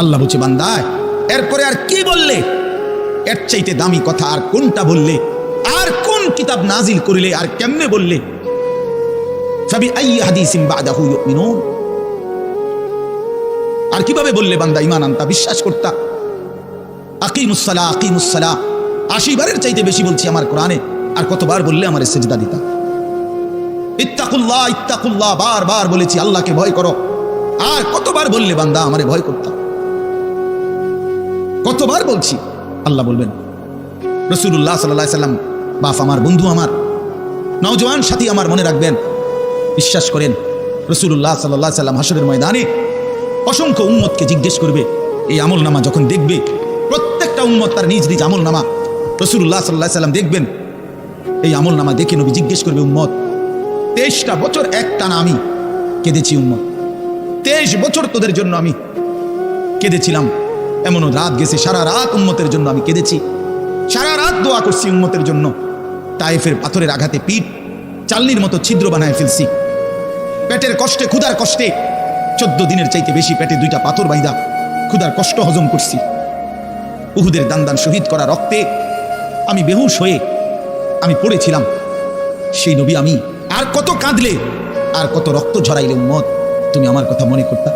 আল্লাহ বলছে বান্দা এরপরে আর কি বললে, এর চাইতে দামি কথা আর কোনটা বললে, আর কোন কিতাব নাজিল করিলে, আর কেমনে বললে? ফাবিআইয়ি হাদিসিন বাদাহু ইউমিনুন, আর কিভাবে বললে বান্দা ঈমান আনতা, বিশ্বাস করতা? আকিমুসসালাহ আকিমুসসালাহ ৮০ বারের চাইতে বেশি বলছি আমার কোরআনে, আর কতবার বললে আমারে সিজদা দিতা? ইত্তাকুল্লাহ ইত্তাকুল্লাহ বারবার বলেছি আল্লাহকে ভয় করো, আর কতবার বললে বান্দা আমারে ভয় করতা? কতবার বলছি? আল্লাহ বলবেন। রাসূলুল্লাহ সাল্লাল্লাহু আলাইহি সাল্লাম বাপ আমার, বন্ধু আমার, নওজোয়ান সাথী আমার, মনে রাখবেন, বিশ্বাস করেন রাসূলুল্লাহ সাল্লাল্লাহু আলাইহি সাল্লাম হাসরের ময়দানে অসংখ্য উম্মতকে জিজ্ঞেস করবে, এই আমলনামা যখন দেখবে, প্রত্যেকটা উম্মত তার নিজ নিজ আমলনামা, রাসূলুল্লাহ সাল্লাল্লাহু আলাইহি সাল্লাম দেখবেন, এই আমলনামা দেখে নবী জিজ্ঞেস করবে, উম্মত 23টা বছর একটানা আমি কেঁদেছি উম্মত, 23 বছর তোদের জন্য আমি কেঁদেছিলাম, এমনও রাত গেছে সারা রাত উম্মতের জন্য আমি কেঁদেছি, সারা রাত দোয়া করছি উম্মতের জন্য, তায়েফের পাথরের আঘাতে পিঠ চালনির মতো ছিদ্র বানায় ফেলছি, পেটের কষ্টে, ক্ষুধার কষ্টে 14 দিনের চাইতে বেশি পেটে 2টা পাথর বাইদা ক্ষুধার কষ্ট হজম করছি, উহুদের দান দান শহীদ করা রক্তে আমি বেহুশ হয়ে আমি পড়েছিলাম, সেই নবী আমি আর কত কাঁদলে, আর কত রক্ত ঝরাইলে উম্মত তুমি আমার কথা মনে করতা?